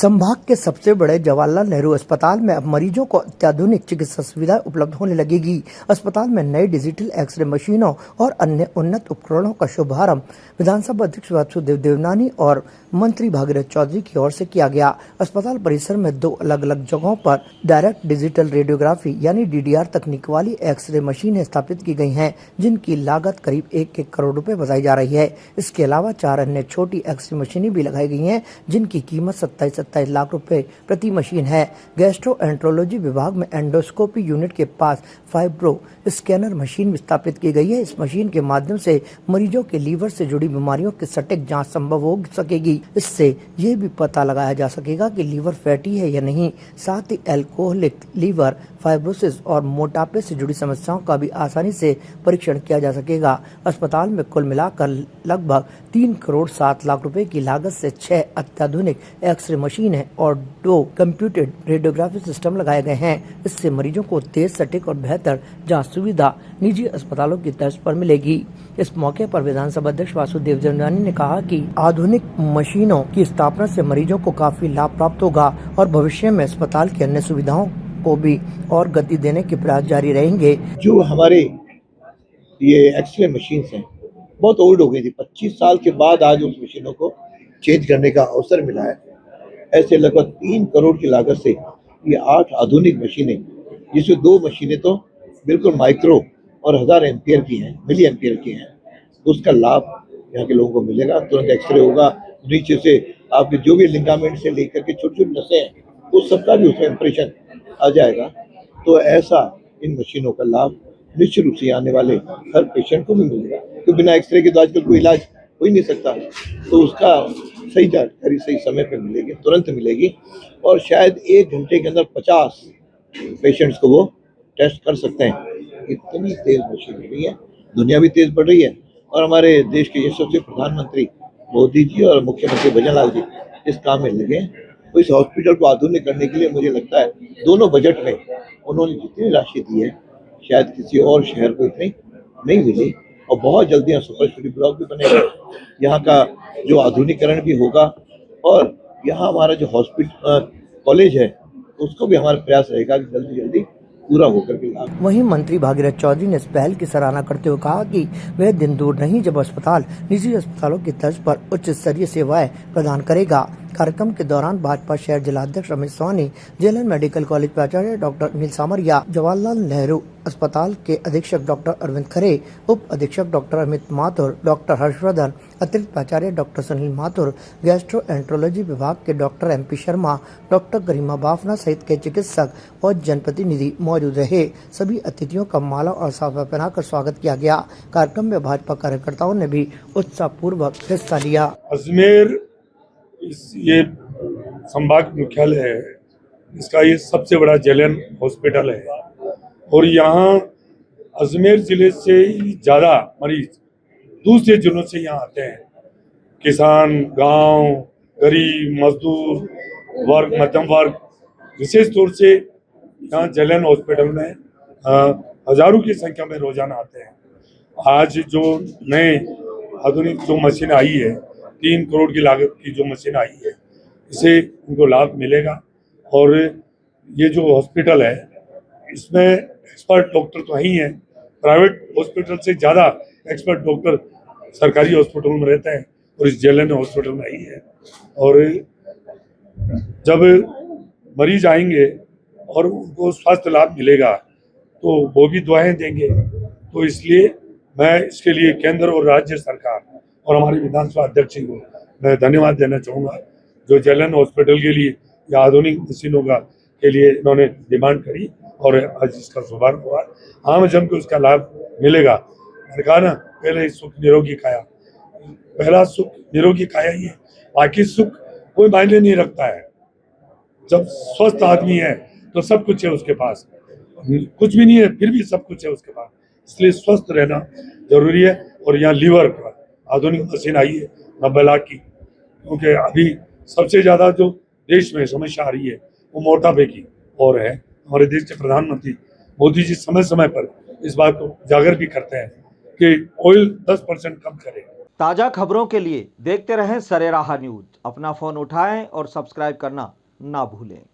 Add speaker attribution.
Speaker 1: संभाग के सबसे बड़े जवाहरलाल नेहरू अस्पताल में अब मरीजों को अत्याधुनिक चिकित्सा सुविधाएं उपलब्ध होने लगेगी। अस्पताल में नई डिजिटल एक्सरे मशीनों और अन्य उन्नत उपकरणों का शुभारंभ विधानसभा अध्यक्ष वासुदेव देवनानी और मंत्री भागीरथ चौधरी की ओर से किया गया। अस्पताल परिसर में 2 अलग अलग जगहों पर डायरेक्ट डिजिटल रेडियोग्राफी यानी DDR तकनीक वाली एक्सरे मशीनें स्थापित की गई हैं, जिनकी लागत करीब 1 करोड़ रुपए बताई जा रही है। इसके अलावा 4 अन्य छोटी एक्सरे मशीनें भी लगाई गई हैं, जिनकी कीमत 27 लाख रुपए प्रति मशीन है। गैस्ट्रोएंट्रोलॉजी विभाग में एंडोस्कोपी यूनिट के पास फाइब्रो स्कैनर मशीन भी स्थापित की गई है। इस मशीन के माध्यम से मरीजों के लीवर से जुड़ी बीमारियों की सटीक जांच संभव हो सकेगी। इससे ये भी पता लगाया जा सकेगा कि लीवर फैटी है या नहीं। साथ ही एल्कोहलिक लीवर, फाइब्रोसिस और मोटापे से जुड़ी समस्याओं का भी आसानी से परीक्षण किया जा सकेगा। अस्पताल में कुल मिलाकर लगभग 3 करोड़ 7 लाख रुपए की लागत से 6 अत्याधुनिक एक्सरे मशीन है और 2 कंप्यूटेड रेडियोग्राफी सिस्टम लगाए गए हैं। इससे मरीजों को तेज, सटीक और बेहतर जांच सुविधा निजी अस्पतालों की तर्ज पर मिलेगी। इस मौके पर विधानसभा अध्यक्ष वासुदेव देवनानी ने कहा कि आधुनिक मशीनों की स्थापना से मरीजों को काफी लाभ प्राप्त होगा और भविष्य में अस्पताल की अन्य सुविधाओं को भी और गति देने के प्रयास जारी रहेंगे।
Speaker 2: जो हमारे ये एक्सरे मशीन्स हैं बहुत ओल्ड हो गई थी। 25 साल के बाद आज उस मशीनों को चेंज करने का अवसर मिला है। ऐसे लगभग 3 करोड़ की लागत से ये 8 आधुनिक मशीनें, जिसमें 2 मशीनें तो बिल्कुल माइक्रो और 1000 एम्पियर की हैं, मिली एम्पियर की हैं, उसका लाभ यहाँ के लोगों को मिलेगा। तुरंत एक्सरे होगा, नीचे से आपके जो भी लिगामेंट से लेकर के छोटी छोटी नसें हैं उस सबका भी उसमें इम्प्रेशन आ जाएगा। तो ऐसा इन मशीनों का लाभ निश्चित रूप से आने वाले हर पेशेंट को भी मिलेगा, क्योंकि बिना एक्सरे के तो आजकल कोई इलाज हो ही नहीं सकता। तो उसका सही जानकारी सही समय पे मिलेगी, तुरंत मिलेगी और शायद 1 घंटे के अंदर 50 पेशेंट्स को वो टेस्ट कर सकते हैं। इतनी तेज मशीन हो रही है, दुनिया भी तेज बढ़ रही है और हमारे देश के यशस्वी प्रधानमंत्री मोदी जी और मुख्यमंत्री भजनलाल जी इस काम में लगे हैं। तो इस हॉस्पिटल को आधुनिक करने के लिए मुझे लगता है दोनों बजट में उन्होंने जितनी राशि दी है शायद किसी और शहर को इतनी नहीं मिली और बहुत जल्दी यहाँ सुपर स्पेशलिटी ब्लॉक भी बनेगा, यहाँ का जो आधुनिकीकरण भी होगा और यहाँ हमारा जो हॉस्पिटल कॉलेज है उसको भी हमारा प्रयास रहेगा कि जल्दी जल्दी पूरा होकर के लाभ।
Speaker 1: वहीं मंत्री भागीरथ चौधरी ने इस पहल की सराहना करते हुए कहा कि वह दिन दूर नहीं जब अस्पताल निजी अस्पतालों की तर्ज पर उच्च स्तरीय सेवाएं प्रदान करेगा। कार्यक्रम के दौरान भाजपा शहर जिलाध्यक्ष Ramesh Soni, JLN medical college प्राचार्य डॉक्टर अनिल सामरिया, जवाहरलाल नेहरू अस्पताल के अधीक्षक डॉक्टर अरविंद खरे, उप अधीक्षक डॉक्टर अमित माथुर, डॉक्टर हर्षवर्धन, अतिरिक्त प्राचार्य डॉक्टर सुनील माथुर, गैस्ट्रोएंट्रोलॉजी विभाग के doctor MP Sharma, doctor Garima Bafna सहित के चिकित्सक और जनप्रतिनिधि मौजूद रहे। सभी अतिथियों का माला और साफा पहनाकर स्वागत किया गया। कार्यक्रम में भाजपा कार्यकर्ताओं ने भी उत्साहपूर्वक हिस्सा लिया।
Speaker 3: अजमेर ये संभाग मुख्यालय है, इसका ये सबसे बड़ा JLN हॉस्पिटल है और यहाँ अजमेर जिले से ज़्यादा मरीज दूसरे जिलों से यहाँ आते हैं। किसान, गांव, गरीब, मजदूर वर्ग, मध्यम वर्ग विशेष तौर से यहाँ JLN हॉस्पिटल में हजारों की संख्या में रोजाना आते हैं। आज जो नए आधुनिक जो मशीन आई है, 3 करोड़ की लागत की जो मशीन आई है, इससे उनको लाभ मिलेगा और ये जो हॉस्पिटल है इसमें एक्सपर्ट डॉक्टर तो ही हैं। प्राइवेट हॉस्पिटल से ज़्यादा एक्सपर्ट डॉक्टर सरकारी हॉस्पिटल में रहते हैं और इस JLN हॉस्पिटल में ही है। और जब मरीज आएंगे और उनको स्वास्थ्य लाभ मिलेगा तो वो भी दुआएं देंगे। तो इसलिए मैं इसके लिए केंद्र और राज्य सरकार और हमारे विधानसभा अध्यक्ष जी को मैं धन्यवाद देना चाहूँगा, जो JLN हॉस्पिटल के लिए या आधुनिक मशीनों का के लिए इन्होंने डिमांड करी और आज इसका शुभारंभ हुआ। आम जन को इसका लाभ मिलेगा। मैंने कहा ना, पहले सुख निरोगी काया, पहला सुख निरोगी काया ही है, बाकी सुख कोई मायने नहीं रखता है। जब स्वस्थ आदमी है तो सब कुछ है उसके पास, कुछ भी नहीं है फिर भी सब कुछ है उसके पास। इसलिए स्वस्थ रहना जरूरी है। और यहाँ लीवर का आधुनिक मशीन आई है 90 लाख की, क्योंकि अभी सबसे ज़्यादा जो देश में समस्या आ रही है वो मोटापे की और है। हमारे देश के प्रधानमंत्री मोदी जी समय समय पर इस बात को उजागर भी करते हैं कि ऑयल 10% कम करें।
Speaker 4: ताज़ा खबरों के लिए देखते रहें सरेराह न्यूज। अपना फ़ोन उठाएं और सब्सक्राइब करना ना भूलें।